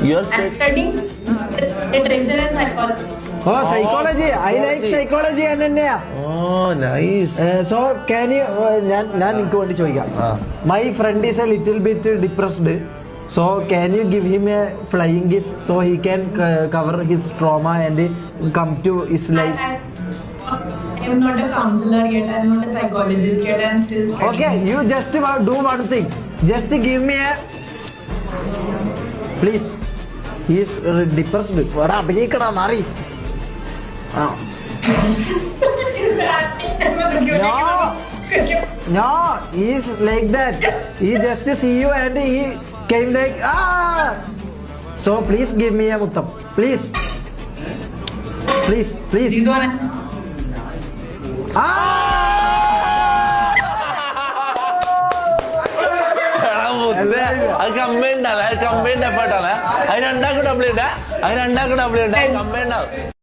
You're studying literature and psychology. Oh, psychology. I like psychology, Ananya. Oh, nice. So, can you? My friend is a little bit depressed. So, can you give him a flying kiss so he can cover his trauma and come to his life? I am not a counselor yet. I am not a psychologist yet. I am still studying. Okay, you just do one thing. Just give me a. Please. He is depressed. What up? No, he is like that. He just see you and he came like So please give me a muttam. Please. അത് combined ആണ്, combined effort ആണ്. അതിന് ഉണ്ടാക്കും W ഉണ്ട്, combined ആവും.